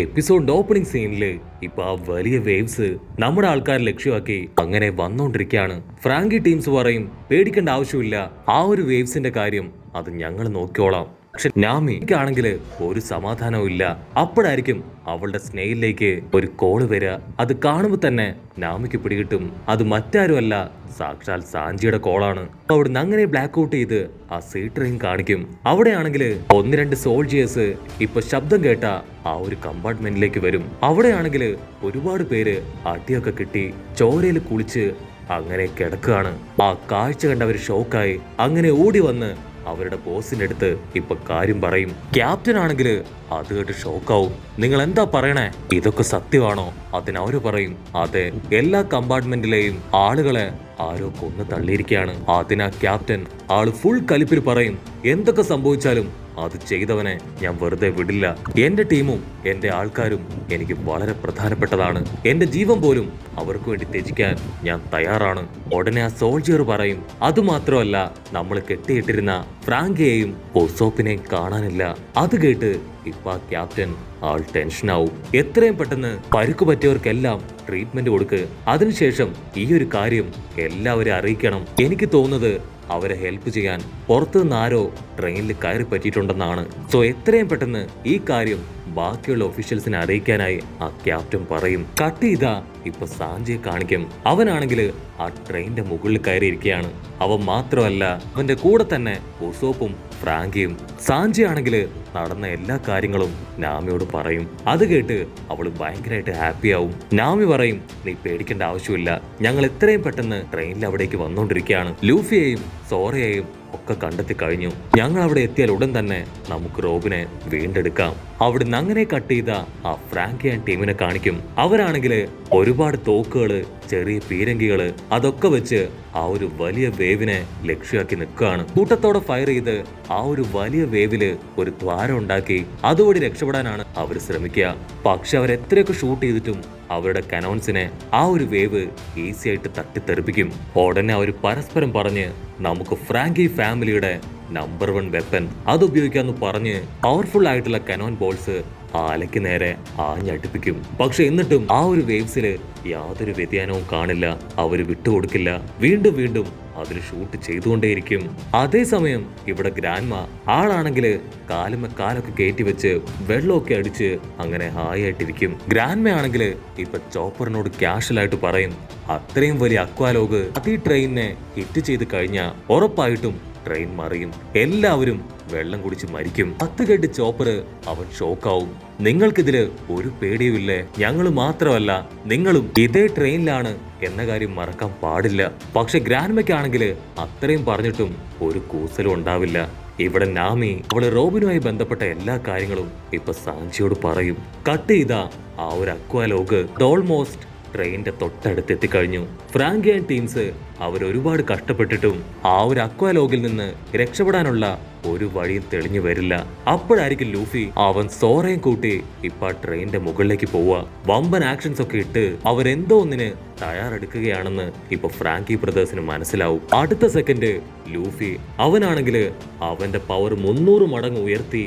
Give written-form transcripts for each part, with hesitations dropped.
Episode opening സീനില് ഇപ്പൊ ആ വലിയ വേവ്സ് നമ്മുടെ ആൾക്കാരെ ലക്ഷ്യമാക്കി അങ്ങനെ വന്നോണ്ടിരിക്കുകയാണ്. ഫ്രാങ്കി ടീംസ് പറയും പേടിക്കേണ്ട ആവശ്യമില്ല, ആ ഒരു വേവ്സിന്റെ കാര്യം അത് ഞങ്ങൾ നോക്കിയോളാം. പക്ഷെ നാമിക്കാണെങ്കിൽ ഒരു സമാധാനവും ഇല്ല. അപ്പോഴായിരിക്കും അവളുടെ സ്നേഹിലേക്ക് ഒരു കോള് വരിക. അത് കാണുമ്പോൾ തന്നെ നാമിക്ക് പിടികിട്ടും അത് മറ്റാരുമല്ല, സാക്ഷാൽ സാഞ്ചിയുടെ കോളാണ്. അവിടുന്ന് അങ്ങനെ ബ്ലാക്ക് ഔട്ട് ചെയ്ത് ആ സീ ട്രെയിൻ കാണിക്കും. അവിടെയാണെങ്കിൽ 1-2 സോൾജിയേഴ്സ് ഇപ്പൊ ശബ്ദം കേട്ട ആ ഒരു കമ്പാർട്ട്മെന്റിലേക്ക് വരും. അവിടെയാണെങ്കിൽ ഒരുപാട് പേര് അടിയൊക്കെ കിട്ടി ചോരയിൽ കുളിച്ച് അങ്ങനെ കിടക്കുകയാണ്. ആ കാഴ്ച കണ്ടവര് ഷോക്കായി അങ്ങനെ ഓടി വന്ന് അവരുടെ ബോസിന്റെ അടുത്ത് ഇപ്പൊ കാര്യം പറയും. ക്യാപ്റ്റൻ ആണെങ്കിൽ അത് കേട്ട് ഷോക്കാവും. നിങ്ങൾ എന്താ പറയണേ, ഇതൊക്കെ സത്യമാണോ? അതിനവര് പറയും അതെ, എല്ലാ കമ്പാർട്ട്മെന്റിലെയും ആളുകളെ ആരോ കൊന്നു തള്ളിയിരിക്കുകയാണ്. അതിനാ ക്യാപ്റ്റൻ ആള് ഫുൾ കലിപ്പിൽ പറയും എന്തൊക്കെ സംഭവിച്ചാലും അത് ചെയ്തവനെ ഞാൻ വെറുതെ വിടില്ല. എന്റെ ടീമും എന്റെ ആൾക്കാരും എനിക്ക് വളരെ പ്രധാനപ്പെട്ടതാണ്. എന്റെ ജീവൻ പോലും അവർക്ക് വേണ്ടി ത്യജിക്കാൻ ഞാൻ തയ്യാറാണ്. ഉടനെ ആ സോൾജിയർ പറയും അതുമാത്രമല്ല, നമ്മൾ കെട്ടിയിട്ടിരുന്ന ഫ്രാങ്കിയെയും ഒസോപ്പിനെയും കാണാനില്ല. അത് കേട്ട് ഇപ്പൊ ക്യാപ്റ്റൻ ആൾ ടെൻഷനാവും. എത്രയും പെട്ടെന്ന് പരുക്ക് പറ്റിയവർക്കെല്ലാം ട്രീറ്റ്മെന്റ് കൊടുക്ക്. അതിനുശേഷം ഈ ഒരു കാര്യം എല്ലാവരെയും അറിയിക്കണം. എനിക്ക് തോന്നുന്നത് അവരെ ഹെൽപ്പ് ചെയ്യാൻ പുറത്തുനിന്ന് ആരോ ട്രെയിനിൽ കയറി പറ്റിയിട്ടുണ്ടെന്നാണ്. സോ എത്രയും പെട്ടെന്ന് ഈ കാര്യം ബാക്കിയുള്ള ഒഫീഷ്യൽസിനെ അറിയിക്കാനായി ആ ക്യാപ്റ്റൻ പറയും. കട്ട് ചെയ്താ ഇപ്പൊ സാഞ്ചിയെ കാണിക്കും. അവനാണെങ്കിൽ ആ ട്രെയിനിന്റെ മുകളിൽ കയറിയിരിക്കുകയാണ്. അവൻ മാത്രമല്ല, അവന്റെ കൂടെ തന്നെ ഉസോപ്പും ഫ്രാങ്കിയും. സാഞ്ചി ആണെങ്കിൽ നടന്ന എല്ലാ കാര്യങ്ങളും നാമിയോട് പറയും. അത് കേട്ട് അവള് ഭയങ്കരമായിട്ട് ഹാപ്പി ആവും. നാമി പറയും നീ പേടിക്കേണ്ട ആവശ്യമില്ല, ഞങ്ങൾ എത്രയും പെട്ടെന്ന് ട്രെയിനിൽ അവിടേക്ക് വന്നോണ്ടിരിക്കുകയാണ്. ലൂഫിയെയും സോറയെയും ഒക്കെ കണ്ടെത്തി കഴിഞ്ഞു. ഞങ്ങൾ അവിടെ എത്തിയാൽ ഉടൻ തന്നെ നമുക്ക് റോബിനെ വീണ്ടെടുക്കാം. അവിടുന്ന് അങ്ങനെ കട്ട് ചെയ്ത ആ ഫ്രാങ്കി ആൻഡ് ടീമിനെ കാണിക്കും. അവരാണെങ്കിൽ ഒരുപാട് തോക്കുകള്, ചെറിയ പീരങ്കികള് അതൊക്കെ വെച്ച് ആ ഒരു വലിയ വേവിനെ ലക്ഷ്യമാക്കി നിൽക്കുകയാണ്. കൂട്ടത്തോടെ ഫയർ ചെയ്ത് ആ ഒരു വലിയ വേവില് ഒരു ദ്വാരം ഉണ്ടാക്കി അതുവഴി രക്ഷപ്പെടാനാണ് അവർ ശ്രമിക്കുക. പക്ഷെ അവരെത്രയൊക്കെ ഷൂട്ട് ചെയ്തിട്ടും അവരുടെ കനോൺസിനെ ആ ഒരു വേവ് ഈസി ആയിട്ട് തട്ടിത്തെറിപ്പിക്കും. ഉടനെ അവർ പരസ്പരം പറഞ്ഞ് നമുക്ക് ഫ്രാങ്കി ഫാമിലിയുടെ നമ്പർ 1 വെപ്പൻ അത് ഉപയോഗിക്കാന്ന് പറഞ്ഞ് പവർഫുൾ ആയിട്ടുള്ള കനോൺ ബോൾസ് ആ അലയ്ക്ക് നേരെ ആഞ്ഞടിപ്പിക്കും. പക്ഷെ എന്നിട്ടും ആ ഒരു വേവ്സില് യാതൊരു വ്യതിയാനവും കാണില്ല. അവര് വിട്ടുകൊടുക്കില്ല. വീണ്ടും വീണ്ടും അതിന് ഷൂട്ട് ചെയ്തുകൊണ്ടേയിരിക്കും. അതേസമയം ഇവിടെ ഗ്രാൻഡ്മ ആളാണെങ്കില് കാലൊക്കെ കയറ്റി വെച്ച് വെള്ളമൊക്കെ അടിച്ച് അങ്ങനെ ഹായായിട്ടിരിക്കും. ഗ്രാൻഡ്മ ആണെങ്കില് ഇപ്പൊ ചോപ്പറിനോട് ക്യാഷ്വലായിട്ട് പറയും അത്രയും വലിയ അക്വാലോഗ് അത് ഈ ട്രെയിനിനെ ഹിറ്റ് ചെയ്ത് കഴിഞ്ഞാൽ ഉറപ്പായിട്ടും ട്രെയിൻ മറിയും, എല്ലാവരും വെള്ളം കുടിച്ച് മരിക്കും. അത് കേട്ട് ചോപ്പർ അവൻ ഷോക്കാവും. നിങ്ങൾക്കിതില് ഒരു പേടിയുമില്ലേ? ഞങ്ങൾ മാത്രമല്ല നിങ്ങളും ഇതേ ട്രെയിനിലാണ് എന്ന കാര്യം മറക്കാൻ പാടില്ല. പക്ഷെ ഗ്രാൻഡ്മയ്ക്കാണെങ്കിൽ അത്രയും പറഞ്ഞിട്ടും ഒരു കൂസലും ഉണ്ടാവില്ല. ഇവിടെ നാമി അവള് റോബിനുമായി ബന്ധപ്പെട്ട എല്ലാ കാര്യങ്ങളും ഇപ്പൊ സാഞ്ചിയോട് പറയും. കട്ട് ചെയ്ത ആ ഒരു അക്വാലോഗ് ഓൾമോസ്റ്റ് ട്രെയിനിന്റെ തൊട്ടടുത്ത് എത്തിക്കഴിഞ്ഞു. ഫ്രാങ്കി ആൻഡ് ടീംസ് അവരൊരുപാട് കഷ്ടപ്പെട്ടിട്ടും ആ ഒരു അക്വാലോഗിൽ നിന്ന് രക്ഷപ്പെടാനുള്ള ഒരു വഴിയും തെളിഞ്ഞു വരില്ല. അപ്പോഴായിരിക്കും ലൂഫി അവൻ സോറയും കൂട്ടി ഇപ്പൊ ട്രെയിനിന്റെ മുകളിലേക്ക് പോവുക. വമ്പൻ ആക്ഷൻസ് ഒക്കെ ഇട്ട് അവരെന്തോ ഒന്നിന് തയ്യാറെടുക്കുകയാണെന്ന് ഇപ്പൊ ഫ്രാങ്കി ബ്രദേഴ്സിന് മനസ്സിലാവും. അടുത്ത സെക്കൻഡ് ലൂഫി അവനാണെങ്കില് അവന്റെ പവർ 300 മടങ്ങ് ഉയർത്തി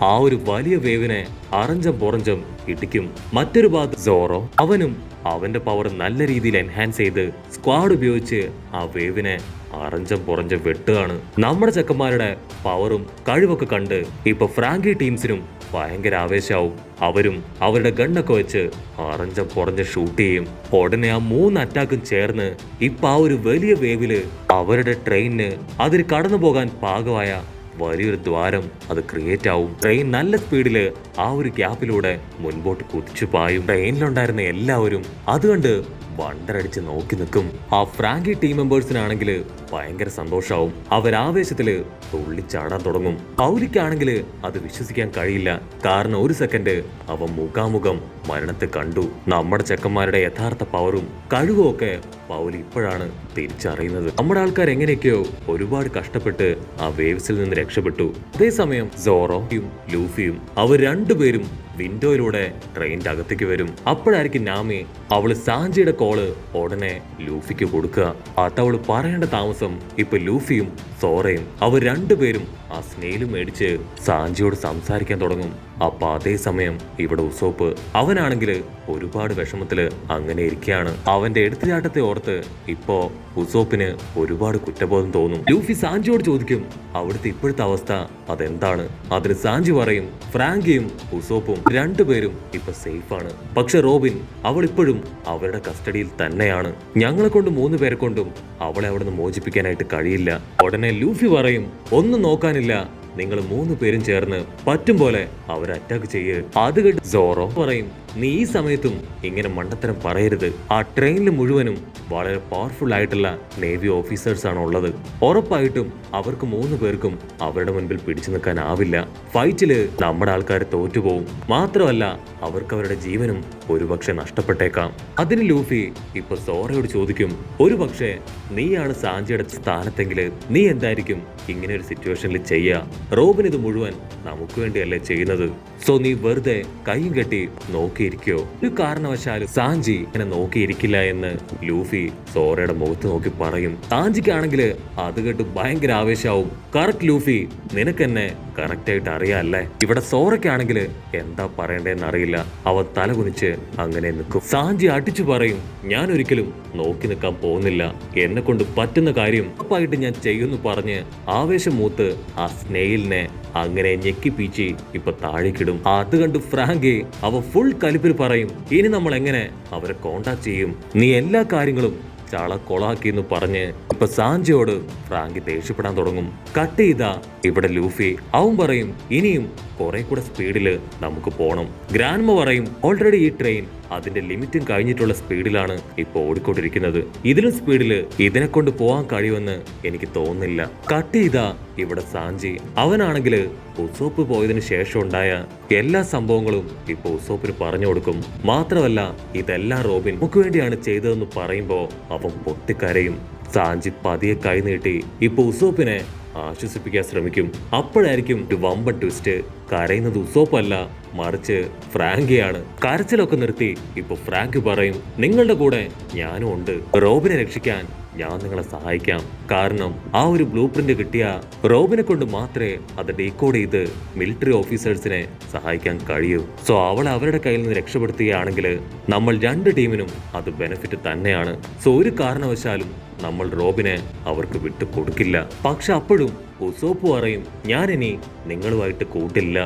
ആ ഒരു വലിയ വേവിനെ അറഞ്ചം പുറഞ്ചം ഇടിക്കും. മറ്റൊരു ഭാഗത്ത് സോറോ അവനും അവന്റെ പവർ നല്ല രീതിയിൽ എൻഹാൻസ് ചെയ്ത് സ്ക്വാഡ് ഉപയോഗിച്ച് ആ വേവിനെ അറഞ്ചം പുറഞ്ചം വെട്ടുകയാണ്. നമ്മുടെ ചെക്കന്മാരുടെ പവറും കഴിവൊക്കെ കണ്ട് ഇപ്പൊ ഫ്രാങ്കി ടീംസിനും ഭയങ്കര ആവേശാവും. അവരും അവരുടെ ഗണ്ണൊക്കെ വെച്ച് അറഞ്ചം പുറഞ്ഞ് ഷൂട്ട് ചെയ്യും. ഉടനെ ആ 3 അറ്റാക്കും ചേർന്ന് ഇപ്പൊ ആ ഒരു വലിയ വേവില് അവരുടെ ട്രെയിനിന് അതിൽ കടന്നു പോകാൻ പാകമായ വലിയൊരു ദ്വാരം അത് ക്രിയേറ്റ് ആവും. ട്രെയിൻ നല്ല സ്പീഡില് ആ ഒരു ഗ്യാപ്പിലൂടെ മുൻപോട്ട് കുതിച്ചു പായും. ട്രെയിനിലുണ്ടായിരുന്ന എല്ലാവരും അതുകൊണ്ട് വണ്ടറടിച്ച് നോക്കി നിൽക്കും. ആ ഫ്രാങ്കി ടീം മെമ്പേഴ്സിനാണെങ്കിൽ ഭയങ്കര സന്തോഷാവും. അവരാവേശത്തില് തുള്ളിച്ചാടാൻ തുടങ്ങും. പൗലിക്കാണെങ്കിൽ അത് വിശ്വസിക്കാൻ കഴിയില്ല. കാരണം ഒരു സെക്കൻഡ് അവൻ മുഖാമുഖം മരണത്തെ കണ്ടു. നമ്മുടെ ചെക്കന്മാരുടെ യഥാർത്ഥ പവറും കഴിവും ഒക്കെ പൗലി ഇപ്പോഴാണ് തിരിച്ചറിയുന്നത്. നമ്മുടെ ആൾക്കാർ എങ്ങനെയൊക്കെയോ ഒരുപാട് കഷ്ടപ്പെട്ട് ആ വേവ്സിൽ നിന്ന് രക്ഷപ്പെട്ടു. അതേസമയം സോറോയും ലൂഫിയും അവർ രണ്ടുപേരും വിൻഡോയിലൂടെ ട്രെയിനിന്റെ അകത്തേക്ക് വരും. അപ്പോഴായിരിക്കും നാമി അവള് സാഞ്ചിയുടെ കോള് ഉടനെ ലൂഫിക്ക് കൊടുക്കുക. അതവള് പറയേണ്ട താമസം ഇപ്പൊ ലൂഫിയും സോറയും അവർ രണ്ടുപേരും ആ സ്നെയിലും മേടിച്ച് സാഞ്ചിയോട് സംസാരിക്കാൻ തുടങ്ങും. അപ്പൊ അതേസമയം ഇവിടെ ഉസോപ്പ് അവനാണെങ്കിൽ ഒരുപാട് വിഷമത്തില് അങ്ങനെ ഇരിക്കുകയാണ്. അവന്റെ എടുത്തുചാട്ടത്തെ ഓർത്ത് ഇപ്പോ ഉസോപ്പിന് ഒരുപാട് കുറ്റബോധം തോന്നും. ലൂഫി സാഞ്ചിയോട് ചോദിക്കും അവിടുത്തെ ഇപ്പോഴത്തെ അവസ്ഥ അതെന്താണ്. അതിന് സാഞ്ചി പറയും ഫ്രാങ്കിയും ഉസോപ്പും രണ്ടുപേരും ഇപ്പൊ സേഫ് ആണ്. പക്ഷെ റോബിൻ അവൾ ഇപ്പോഴും അവരുടെ കസ്റ്റഡിയിൽ തന്നെയാണ്. ഞങ്ങളെ കൊണ്ട് 3 പേരെ കൊണ്ടും അവളെ അവിടുന്ന് മോചിപ്പിക്കാനായിട്ട് കഴിയില്ല. ഉടനെ ലൂഫി പറയും ഒന്നും നോക്കാനില്ല, നിങ്ങൾ 3 പേരും ചേർന്ന് പറ്റും പോലെ അവരെ അറ്റാക്ക് ചെയ്യ്. അത് കേട്ട് സോറോ പറയും നീ ഈ സമയത്തും ഇങ്ങനെ മണ്ടത്തരം പറയരുത്. ആ ട്രെയിനിൽ മുഴുവനും വളരെ പവർഫുൾ ആയിട്ടുള്ള നേവി ഓഫീസേഴ്സ് ആണ് ഉള്ളത്. ഉറപ്പായിട്ടും അവർക്ക് 3 പേർക്കും അവരുടെ മുൻപിൽ പിടിച്ചു നിൽക്കാനാവില്ല. ഫൈറ്റില് നമ്മുടെ ആൾക്കാർ തോറ്റുപോകും. മാത്രമല്ല അവർക്ക് അവരുടെ ജീവനും ഒരുപക്ഷെ നഷ്ടപ്പെട്ടേക്കാം. അതിന് ലൂഫി ഇപ്പൊ സോറയോട് ചോദിക്കും ഒരുപക്ഷെ നീയാണ് സാഞ്ചിയുടെ സ്ഥാനത്തെങ്കിൽ നീ എന്തായിരിക്കും ഇങ്ങനെ ഒരു സിറ്റുവേഷനിൽ ചെയ്യുക? റോബിൻ ഇത് മുഴുവൻ നമുക്ക് വേണ്ടിയല്ലേ ചെയ്യുന്നത്. സോ നീ വെറുതെ കൈയും കെട്ടി നോക്കിയിരിക്കോ? ഒരു കാരണവശാലും സാഞ്ചി ഇങ്ങനെ നോക്കിയിരിക്കില്ല എന്ന് ലൂഫി സോറയുടെ മുഖത്ത് നോക്കി പറയും. സാഞ്ചിക്കാണെങ്കിൽ അത് കേട്ട് ഭയങ്കര ആവേശാവും. കറക്റ്റ് ലൂഫി, നിനക്കെന്നെ കറക്റ്റ് ആയിട്ട് അറിയാല്ലേ. ഇവിടെ സോറയ്ക്കാണെങ്കിൽ എന്താ പറയണ്ടേന്ന് അറിയില്ല. അവൻ തലകുനിച്ച് അങ്ങനെ നിൽക്കും. സാഞ്ചി അടിച്ചു പറയും ഞാൻ ഒരിക്കലും നോക്കി നിൽക്കാൻ പോകുന്നില്ല. എന്നെ കൊണ്ട് പറ്റുന്ന കാര്യം ഉറപ്പായിട്ട് ഞാൻ ചെയ്യുന്നു പറഞ്ഞ് ആവേശം മൂത്ത് ആ സ്നെയിലിനെ അങ്ങനെ ഞെക്കിപ്പീച്ചി ഇപ്പൊ താഴേക്കിടും. അത് കണ്ട് ഫ്രാങ്കി അവ ഫുൾ കലിപ്പിൽ പറയും ഇനി നമ്മൾ എങ്ങനെ അവരെ കോണ്ടാക്ട് ചെയ്യും? നീ എല്ലാ കാര്യങ്ങളും ചാള കൊളാക്കിന്ന് പറഞ്ഞ് ഇപ്പൊ സാഞ്ചിയോട് ഫ്രാങ്കി ദേഷ്യപ്പെടാൻ തുടങ്ങും. കട്ട് ചെയ്താ ഇവിടെ ലൂഫി അവൻ പറയും ഇനിയും കുറെ കൂടെ സ്പീഡില് നമുക്ക് പോണം. ഗ്രാൻമ പറയും ഓൾറെഡി ഈ ട്രെയിൻ അതിന്റെ ലിമിറ്റും കഴിഞ്ഞിട്ടുള്ള സ്പീഡിലാണ് ഇപ്പൊ ഓടിക്കൊണ്ടിരിക്കുന്നത്. ഇതിലും സ്പീഡില് ഇതിനെ കൊണ്ട് പോകാൻ കഴിയുമെന്ന് എനിക്ക് തോന്നുന്നില്ല. കട്ട് ചെയ്താ ഇവിടെ സാഞ്ചി അവനാണെങ്കിൽ ഉസോപ്പ് പോയതിനു ശേഷം ഉണ്ടായ എല്ലാ സംഭവങ്ങളും ഇപ്പൊ ഉസോപ്പിന് പറഞ്ഞു കൊടുക്കും. മാത്രമല്ല ഇതെല്ലാം റോബിൻ നമുക്ക് വേണ്ടിയാണ് ചെയ്തതെന്ന് പറയുമ്പോ അവൻ പൊട്ടിക്കരയും. സാഞ്ചി പതിയെ കൈ നീട്ടി ഇപ്പൊ ഉസോപ്പിനെ ആശ്വസിപ്പിക്കാൻ ശ്രമിക്കും. അപ്പോഴായിരിക്കും ഒരു വമ്പൻ ട്വിസ്റ്റ്. കരയുന്നത് ഉസോപ്പല്ല, മറിച്ച് ഫ്രാങ്കിയാണ്. കരച്ചിലൊക്കെ നിർത്തി ഇപ്പൊ ഫ്രാങ്ക് പറയും നിങ്ങളുടെ കൂടെ ഞാനും ഉണ്ട്. റോബിനെ രക്ഷിക്കാൻ ഞാൻ നിങ്ങളെ സഹായിക്കാം. കാരണം ആ ഒരു ബ്ലൂ പ്രിന്റ് കിട്ടിയ റോബിനെ കൊണ്ട് മാത്രമേ അത് ഡീകോഡ് ചെയ്ത് മിലിറ്ററി ഓഫീസേഴ്സിനെ സഹായിക്കാൻ കഴിയൂ. സോ അവളെ അവരുടെ കയ്യിൽ നിന്ന് രക്ഷപ്പെടുത്തുകയാണെങ്കിൽ നമ്മൾ 2 ടീമിനും അത് ബെനിഫിറ്റ് തന്നെയാണ്. സോ ഒരു കാരണവശാലും നമ്മൾ റോബിനെ അവർക്ക് വിട്ടു കൊടുക്കില്ല. പക്ഷെ അപ്പോഴും ഉസോപ്പ് പറയും ഞാനിനി നിങ്ങളുമായിട്ട് കൂട്ടില്ല.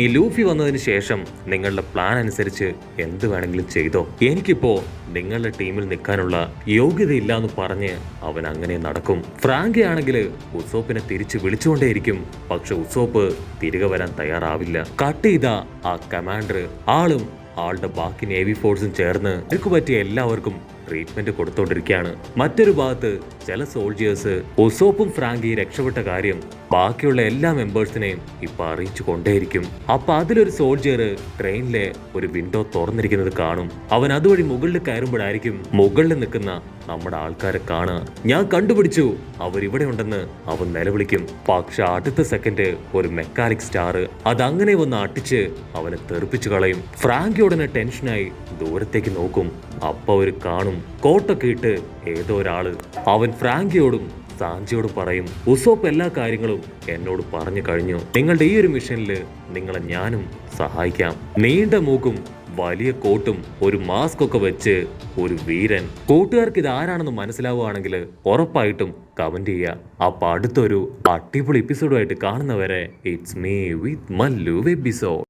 ഈ ലൂഫി വന്നതിന് ശേഷം നിങ്ങളുടെ പ്ലാൻ അനുസരിച്ച് എന്ത് വേണമെങ്കിലും ചെയ്തോ. എനിക്കിപ്പോ നിങ്ങളുടെ ടീമിൽ നിൽക്കാനുള്ള യോഗ്യതയില്ല എന്ന് പറഞ്ഞ് അവൻ അങ്ങനെ നടക്കും. ഫ്രാങ്കി ആണെങ്കിൽ ഉസോപ്പിനെ തിരിച്ച് വിളിച്ചുകൊണ്ടേയിരിക്കും. പക്ഷെ ഉസോപ്പ് തിരികെ വരാൻ തയ്യാറാവില്ല. കട്ട് ചെയ്ത ആ കമാൻഡർ ആളും ആളുടെ ബാക്കി നേവി ഫോഴ്സും ചേർന്ന് അവർക്ക് പറ്റിയ എല്ലാവർക്കും ട്രീറ്റ്മെന്റ് കൊടുത്തോണ്ടിരിക്കുകയാണ്. മറ്റൊരു ഭാഗത്ത് ചില സോൾജിയേഴ്സ് ഉസോപ്പും ഫ്രാങ്കി രക്ഷപ്പെട്ട കാര്യം ബാക്കിയുള്ള എല്ലാ മെമ്പേഴ്സിനെയും ഇപ്പൊ അറിയിച്ചു കൊണ്ടേയിരിക്കും. അപ്പൊ അതിലൊരു സോൾജിയർ ട്രെയിനിലെ ഒരു വിൻഡോ തുറന്നിരിക്കുന്നത് കാണും. അവൻ അതുവഴി മുകളിൽ കയറുമ്പോഴായിരിക്കും മുകളിൽ നിൽക്കുന്ന നമ്മുടെ ആൾക്കാരെ കാണുക. ഞാൻ കണ്ടുപിടിച്ചു അവരിവിടെ ഉണ്ടെന്ന് അവൻ നിലവിളിക്കും. പക്ഷെ അടുത്ത സെക്കൻഡ് ഒരു മെക്കാനിക് സ്റ്റാർ അതങ്ങനെ വന്ന് അട്ടിച്ച് അവനെ തെറിപ്പിച്ചു കളയും. ഫ്രാങ്കി ഉടനെ ടെൻഷനായി ദൂരത്തേക്ക് നോക്കും. അപ്പൊ അവര് കാണും കോട്ടൊക്കെ ഇട്ട് ഏതോ ഒരാള്. അവൻ ഫ്രാങ്കിയോടും സാഞ്ചിയോട് പറയും ഉസോപ്പ് എല്ലാ കാര്യങ്ങളും എന്നോട് പറഞ്ഞു കഴിഞ്ഞു. നിങ്ങളുടെ ഈ ഒരു മിഷനില് നിങ്ങളെ ഞാനും സഹായിക്കാം. നീണ്ട മൂക്കും വലിയ കോട്ടും ഒരു മാസ്ക് ഒക്കെ വെച്ച് ഒരു വീരൻ. കൂട്ടുകാർക്ക് ഇത് ആരാണെന്ന് മനസ്സിലാവുകയാണെങ്കിൽ ഉറപ്പായിട്ടും കമന്റ് ചെയ്യുക. അപ്പൊ അടുത്തൊരു അടിപൊളി എപ്പിസോഡുമായിട്ട് കാണുന്നവരെ it's me with Mallu episode.